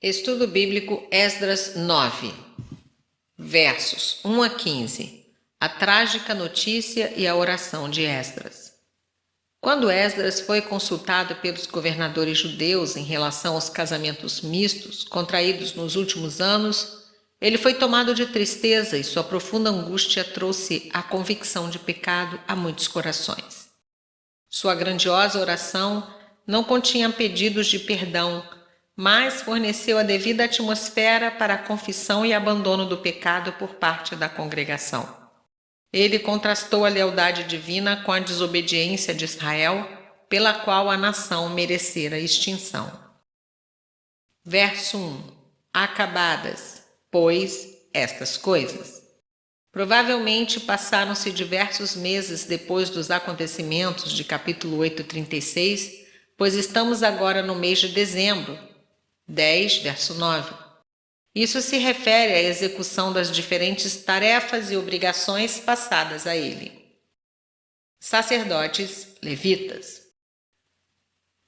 Estudo Bíblico Esdras 9, versos 1 a 15. A trágica notícia e a oração de Esdras. Quando Esdras foi consultado pelos governadores judeus em relação aos casamentos mistos contraídos nos últimos anos, ele foi tomado de tristeza e sua profunda angústia trouxe a convicção de pecado a muitos corações. Sua grandiosa oração não continha pedidos de perdão, mas forneceu a devida atmosfera para a confissão e abandono do pecado por parte da congregação. Ele contrastou a lealdade divina com a desobediência de Israel, pela qual a nação merecera extinção. Verso 1. Acabadas, pois, estas coisas. Provavelmente passaram-se diversos meses depois dos acontecimentos de capítulo 8:36, pois estamos agora no mês de dezembro, 10, verso 9. Isso se refere à execução das diferentes tarefas e obrigações passadas a ele. Sacerdotes levitas.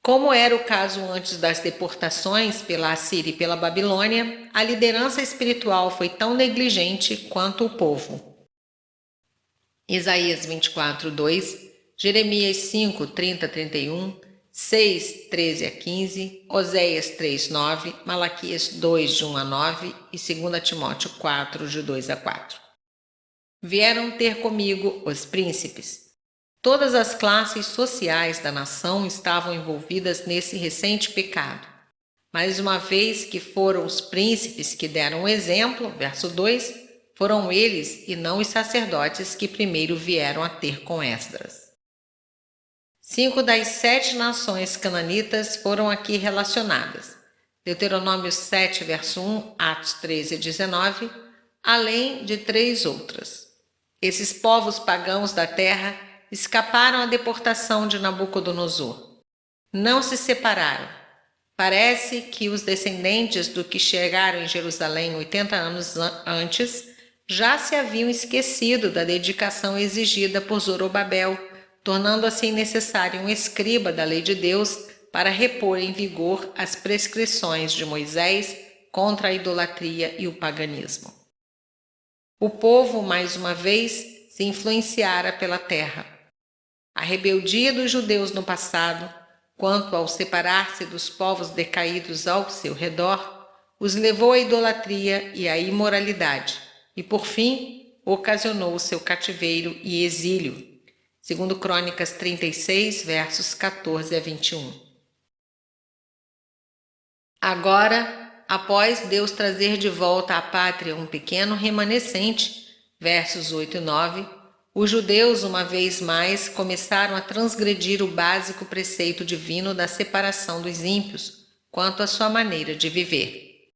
Como era o caso antes das deportações pela Assíria e pela Babilônia, a liderança espiritual foi tão negligente quanto o povo. Isaías 24, 2, Jeremias 5, 30 a 31, 6, 13 a 15, Oséias 3, 9, Malaquias 2, de 1 a 9 e 2 Timóteo 4, de 2 a 4. Vieram ter comigo os príncipes. Todas as classes sociais da nação estavam envolvidas nesse recente pecado. Mas uma vez que foram os príncipes que deram o exemplo, verso 2, foram eles e não os sacerdotes que primeiro vieram a ter com Esdras. 5 das 7 nações cananitas foram aqui relacionadas. Deuteronômio 7, verso 1, Atos 13 e 19, além de 3 outras. Esses povos pagãos da terra escaparam à deportação de Nabucodonosor. Não se separaram. Parece que os descendentes do que chegaram em Jerusalém 80 anos antes já se haviam esquecido da dedicação exigida por Zorobabel, tornando assim necessário um escriba da lei de Deus para repor em vigor as prescrições de Moisés contra a idolatria e o paganismo. O povo, mais uma vez, se influenciara pela terra. A rebeldia dos judeus no passado, quanto ao separar-se dos povos decaídos ao seu redor, os levou à idolatria e à imoralidade, e por fim ocasionou o seu cativeiro e exílio. Segundo Crônicas 36, versos 14 a 21. Agora, após Deus trazer de volta à pátria um pequeno remanescente, versos 8 e 9, os judeus, uma vez mais, começaram a transgredir o básico preceito divino da separação dos ímpios quanto à sua maneira de viver.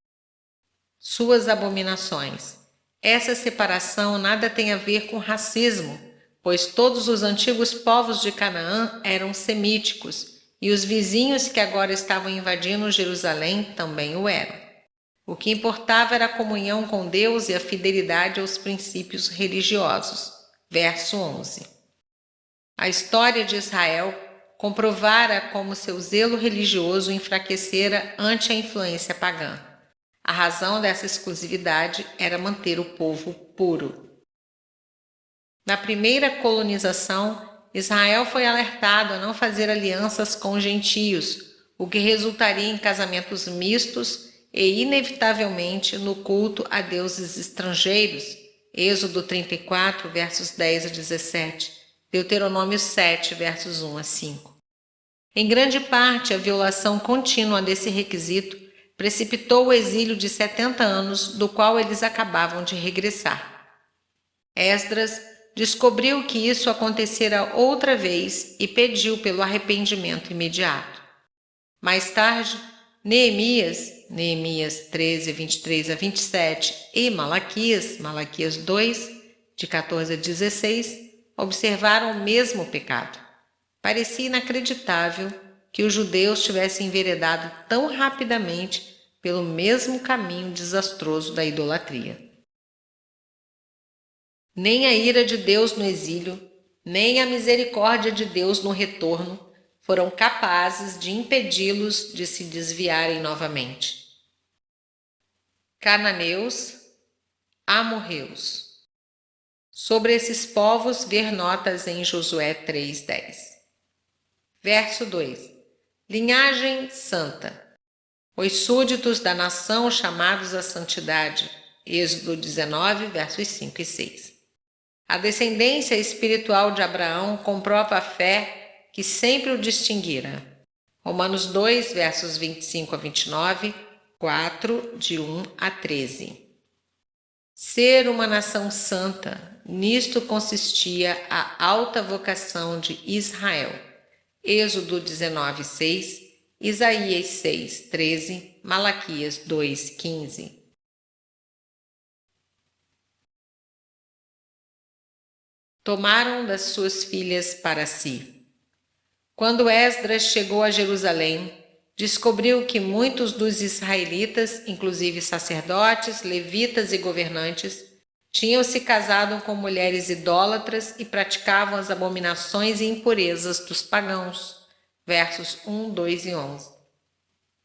Suas abominações. Essa separação nada tem a ver com racismo, pois todos os antigos povos de Canaã eram semíticos e os vizinhos que agora estavam invadindo Jerusalém também o eram. O que importava era a comunhão com Deus e a fidelidade aos princípios religiosos. Verso 11. A história de Israel comprovara como seu zelo religioso enfraquecera ante a influência pagã. A razão dessa exclusividade era manter o povo puro. Na primeira colonização, Israel foi alertado a não fazer alianças com gentios, o que resultaria em casamentos mistos e, inevitavelmente, no culto a deuses estrangeiros. Êxodo 34, versos 10 a 17, Deuteronômio 7, versos 1 a 5. Em grande parte, a violação contínua desse requisito precipitou o exílio de 70 anos, do qual eles acabavam de regressar. Esdras descobriu que isso acontecera outra vez e pediu pelo arrependimento imediato. Mais tarde, Neemias 13, 23 a 27 e Malaquias 2, de 14 a 16, observaram o mesmo pecado. Parecia inacreditável que os judeus tivessem enveredado tão rapidamente pelo mesmo caminho desastroso da idolatria. Nem a ira de Deus no exílio, nem a misericórdia de Deus no retorno foram capazes de impedi-los de se desviarem novamente. cananeus, amorreus. Sobre esses povos, ver notas em Josué 3:10. Verso 2. Linhagem santa. Os súditos da nação chamados à santidade. Êxodo 19, versos 5 e 6. A descendência espiritual de Abraão comprova a fé que sempre o distinguira. Romanos 2, versos 25 a 29, 4, de 1 a 13. Ser uma nação santa, nisto consistia a alta vocação de Israel. Êxodo 19, 6, Isaías 6, 13, Malaquias 2, 15. Tomaram das suas filhas para si. Quando Esdras chegou a Jerusalém, descobriu que muitos dos israelitas, inclusive sacerdotes, levitas e governantes, tinham se casado com mulheres idólatras e praticavam as abominações e impurezas dos pagãos. Versos 1, 2 e 11.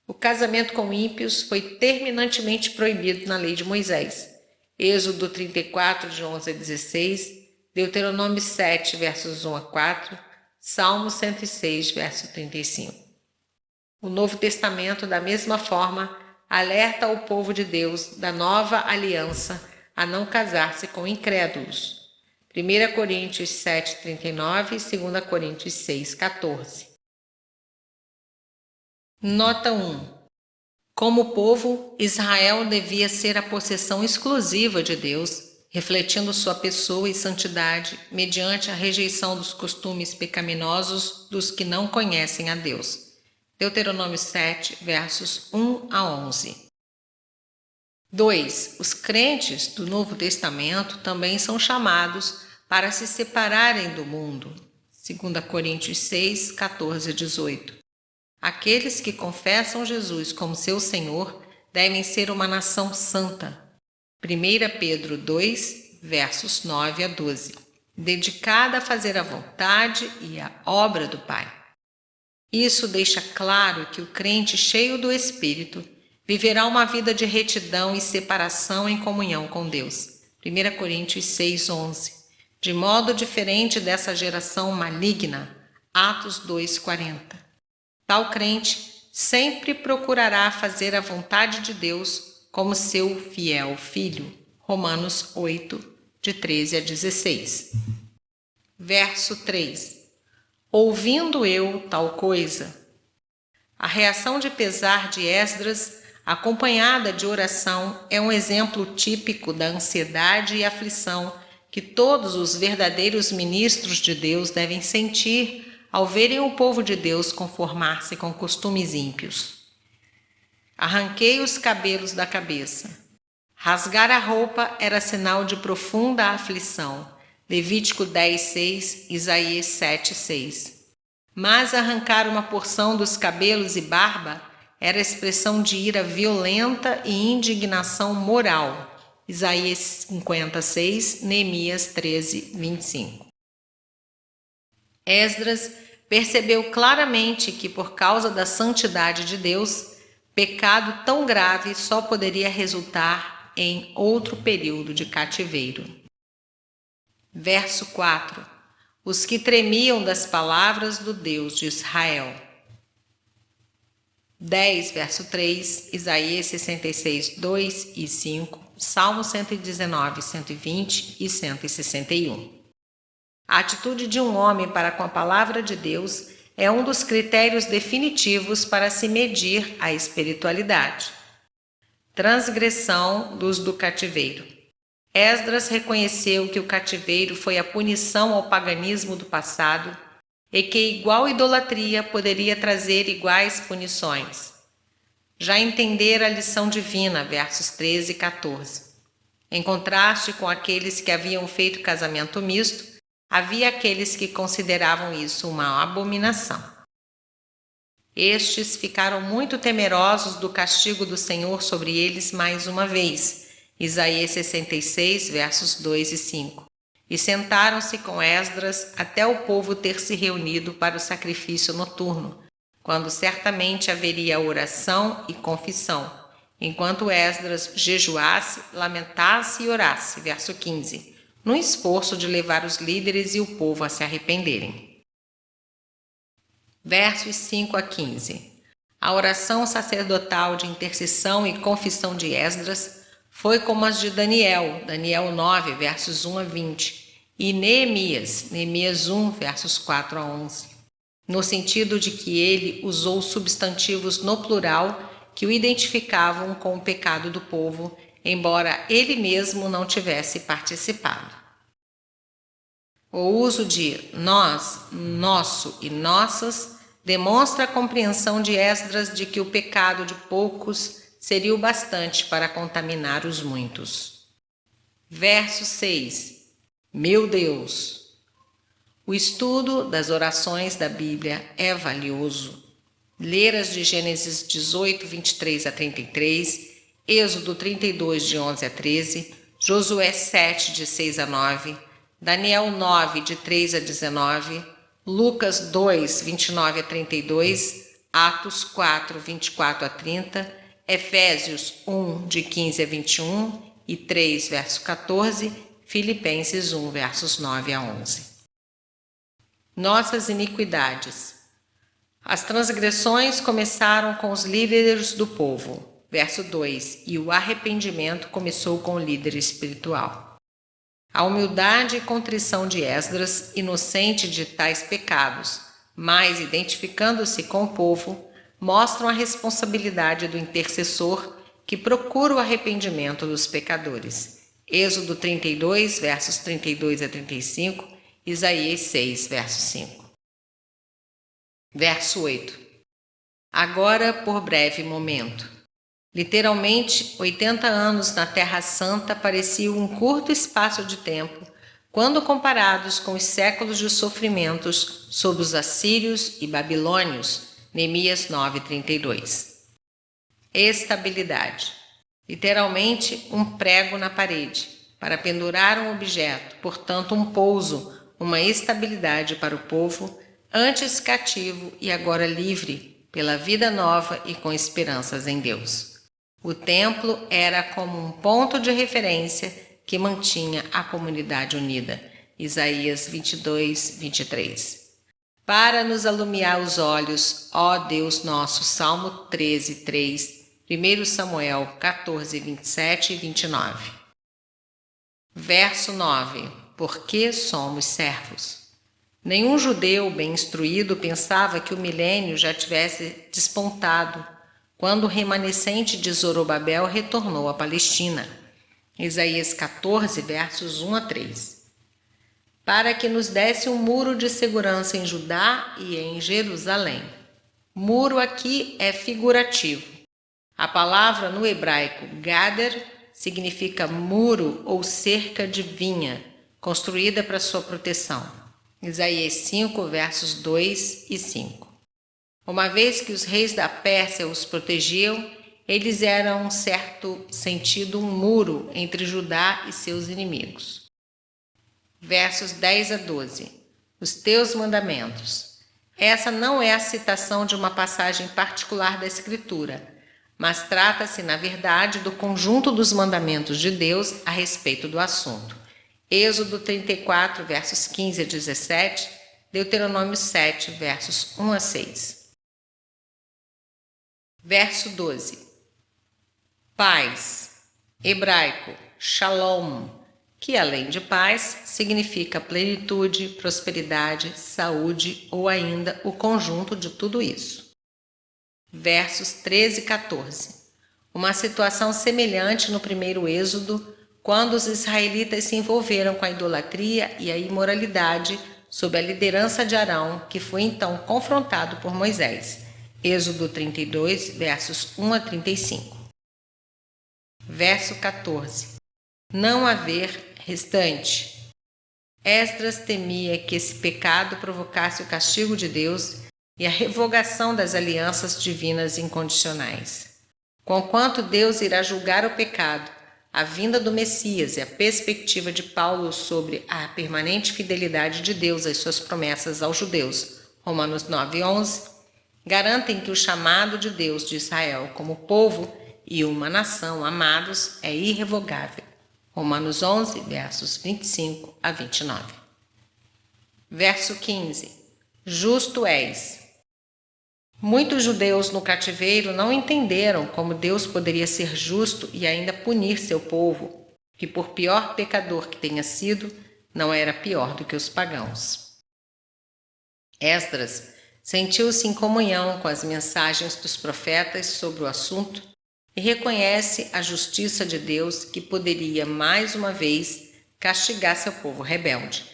O casamento com ímpios foi terminantemente proibido na lei de Moisés. Êxodo 34, de 11 a 16, Deuteronômio 7, versos 1 a 4, Salmo 106, verso 35. O Novo Testamento, da mesma forma, alerta o povo de Deus da nova aliança a não casar-se com incrédulos. 1 Coríntios 7, 39 e 2 Coríntios 6, 14. Nota 1. Como povo, Israel devia ser a possessão exclusiva de Deus, refletindo sua pessoa e santidade mediante a rejeição dos costumes pecaminosos dos que não conhecem a Deus. Deuteronômio 7, versos 1 a 11. 2. Os crentes do Novo Testamento também são chamados para se separarem do mundo. 2 Coríntios 6, 14 a 18. Aqueles que confessam Jesus como seu Senhor devem ser uma nação santa. 1 Pedro 2, versos 9 a 12. Dedicada a fazer a vontade e a obra do Pai. Isso deixa claro que o crente cheio do Espírito viverá uma vida de retidão e separação em comunhão com Deus. 1 Coríntios 6, 11. De modo diferente dessa geração maligna. Atos 2, 40. Tal crente sempre procurará fazer a vontade de Deus como seu fiel filho. Romanos 8, de 13 a 16. Verso 3. Ouvindo eu tal coisa. A reação de pesar de Esdras, acompanhada de oração, é um exemplo típico da ansiedade e aflição que todos os verdadeiros ministros de Deus devem sentir ao verem o povo de Deus conformar-se com costumes ímpios. Arranquei os cabelos da cabeça. Rasgar a roupa era sinal de profunda aflição. Levítico 10, 6, Isaías 7, 6. Mas arrancar uma porção dos cabelos e barba era expressão de ira violenta e indignação moral. Isaías 56, Neemias 13, 25. Esdras percebeu claramente que, por causa da santidade de Deus, pecado tão grave só poderia resultar em outro período de cativeiro. Verso 4. Os que tremiam das palavras do Deus de Israel. 10, verso 3, Isaías 66, 2 e 5, Salmo 119, 120 e 161. A atitude de um homem para com a palavra de Deus é um dos critérios definitivos para se medir a espiritualidade. Transgressão dos do cativeiro. Esdras reconheceu que o cativeiro foi a punição ao paganismo do passado e que igual idolatria poderia trazer iguais punições. Já entendera a lição divina, versos 13 e 14. Em contraste com aqueles que haviam feito casamento misto, havia aqueles que consideravam isso uma abominação. Estes ficaram muito temerosos do castigo do Senhor sobre eles mais uma vez. Isaías 66, versos 2 e 5. E sentaram-se com Esdras até o povo ter se reunido para o sacrifício noturno, quando certamente haveria oração e confissão, enquanto Esdras jejuasse, lamentasse e orasse, verso 15, no esforço de levar os líderes e o povo a se arrependerem. Versos 5 a 15. A oração sacerdotal de intercessão e confissão de Esdras foi como as de Daniel, Daniel 9, versos 1 a 20, e Neemias, Neemias 1, versos 4 a 11, no sentido de que ele usou substantivos no plural que o identificavam com o pecado do povo, embora ele mesmo não tivesse participado. O uso de nós, nosso e nossas demonstra a compreensão de Esdras de que o pecado de poucos seria o bastante para contaminar os muitos. Verso 6. Meu Deus! O estudo das orações da Bíblia é valioso. Ler as de Gênesis 18, 23 a 33, Êxodo 32, de 11 a 13, Josué 7, de 6 a 9, Daniel 9, de 3 a 19, Lucas 2, 29 a 32, Atos 4, 24 a 30, Efésios 1, de 15 a 21 e 3, verso 14, Filipenses 1, versos 9 a 11. Nossas iniquidades. As transgressões começaram com os líderes do povo, verso 2, e o arrependimento começou com o líder espiritual. A humildade e contrição de Esdras, inocente de tais pecados, mas identificando-se com o povo, mostram a responsabilidade do intercessor que procura o arrependimento dos pecadores. Êxodo 32, versos 32 a 35, Isaías 6, verso 5. Verso 8. Agora por breve momento. Literalmente, 80 anos na Terra Santa pareciam um curto espaço de tempo, quando comparados com os séculos de sofrimentos sob os assírios e babilônios, Neemias 9:32. Estabilidade. Literalmente, um prego na parede, para pendurar um objeto, portanto um pouso, uma estabilidade para o povo, antes cativo e agora livre, pela vida nova e com esperanças em Deus. O templo era como um ponto de referência que mantinha a comunidade unida. Isaías 22, 23. Para nos alumiar os olhos, ó Deus nosso, Salmo 13, 3, 1 Samuel 14, 27 e 29. Verso 9. Porque somos servos. Nenhum judeu bem instruído pensava que o milênio já tivesse despontado quando o remanescente de Zorobabel retornou à Palestina. Isaías 14, versos 1 a 3. Para que nos desse um muro de segurança em Judá e em Jerusalém. Muro aqui é figurativo. A palavra no hebraico gader significa muro ou cerca de vinha, construída para sua proteção. Isaías 5, versos 2 e 5. Uma vez que os reis da Pérsia os protegiam, eles eram, em certo sentido, um muro entre Judá e seus inimigos. Versos 10 a 12. Os teus mandamentos. Essa não é a citação de uma passagem particular da Escritura, mas trata-se, na verdade, do conjunto dos mandamentos de Deus a respeito do assunto. Êxodo 34, versos 15 a 17, Deuteronômio 7, versos 1 a 6. Verso 12. Paz, hebraico, shalom, que além de paz, significa plenitude, prosperidade, saúde ou ainda o conjunto de tudo isso. Versos 13 e 14. Uma situação semelhante no primeiro Êxodo, quando os israelitas se envolveram com a idolatria e a imoralidade sob a liderança de Arão, que foi então confrontado por Moisés. Êxodo 32, versos 1 a 35. Verso 14. Não haver restante. Esdras temia que esse pecado provocasse o castigo de Deus e a revogação das alianças divinas incondicionais. Conquanto Deus irá julgar o pecado, a vinda do Messias e a perspectiva de Paulo sobre a permanente fidelidade de Deus às suas promessas aos judeus, Romanos 9, 11, garantem que o chamado de Deus de Israel como povo e uma nação, amados, é irrevogável. Romanos 11, versos 25 a 29. Verso 15. Justo és. Muitos judeus no cativeiro não entenderam como Deus poderia ser justo e ainda punir seu povo, que por pior pecador que tenha sido, não era pior do que os pagãos. Esdras sentiu-se em comunhão com as mensagens dos profetas sobre o assunto e reconhece a justiça de Deus que poderia mais uma vez castigar seu povo rebelde.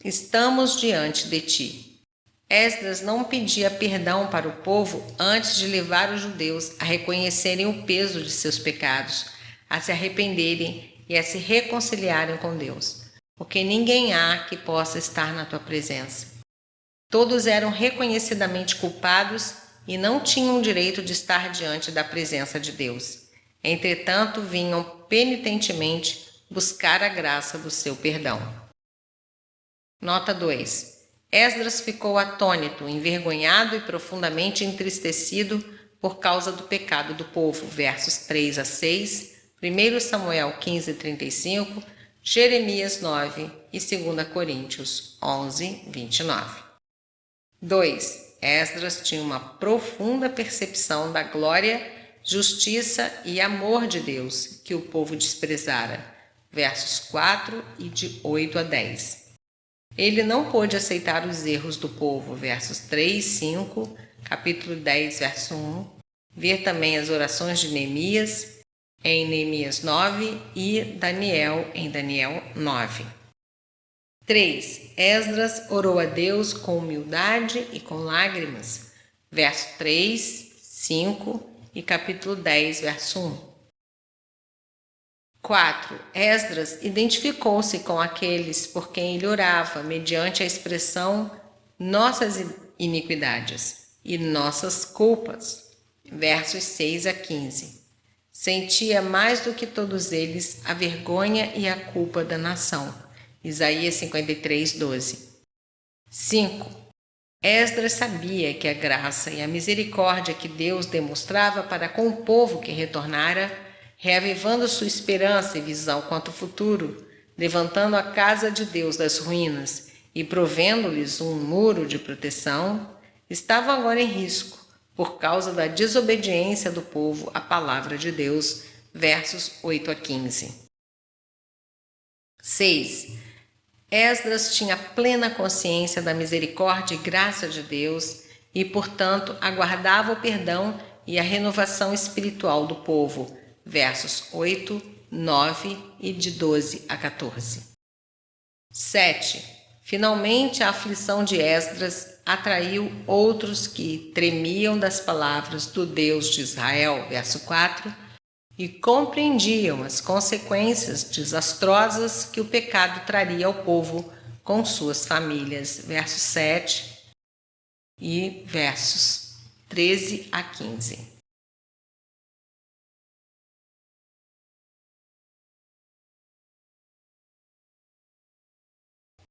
Estamos diante de ti. Esdras não pedia perdão para o povo antes de levar os judeus a reconhecerem o peso de seus pecados, a se arrependerem e a se reconciliarem com Deus, porque ninguém há que possa estar na tua presença. Todos eram reconhecidamente culpados e não tinham direito de estar diante da presença de Deus. Entretanto, vinham penitentemente buscar a graça do seu perdão. Nota 2. Esdras ficou atônito, envergonhado e profundamente entristecido por causa do pecado do povo. Versos 3 a 6, 1 Samuel 15, 35, Jeremias 9 e 2 Coríntios 11, 29. 2. Esdras tinha uma profunda percepção da glória, justiça e amor de Deus que o povo desprezara. Versos 4 e de 8 a 10. Ele não pôde aceitar os erros do povo, versos 3 e 5, capítulo 10, verso 1. Ver também as orações de Neemias, em Neemias 9, e Daniel, em Daniel 9. 3. Esdras orou a Deus com humildade e com lágrimas, verso 3, 5 e capítulo 10, verso 1. 4. Esdras identificou-se com aqueles por quem ele orava, mediante a expressão nossas iniquidades e nossas culpas. Versos 6 a 15. Sentia mais do que todos eles a vergonha e a culpa da nação. Isaías 53, 12. 5. Esdras sabia que a graça e a misericórdia que Deus demonstrava para com o povo que retornara, reavivando sua esperança e visão quanto ao futuro, levantando a casa de Deus das ruínas e provendo-lhes um muro de proteção, estava agora em risco por causa da desobediência do povo à palavra de Deus, versos 8 a 15. 6. Esdras tinha plena consciência da misericórdia e graça de Deus e, portanto, aguardava o perdão e a renovação espiritual do povo, versos 8, 9 e de 12 a 14. 7. Finalmente, a aflição de Esdras atraiu outros que tremiam das palavras do Deus de Israel, verso 4, e compreendiam as consequências desastrosas que o pecado traria ao povo com suas famílias, verso 7 e versos 13 a 15.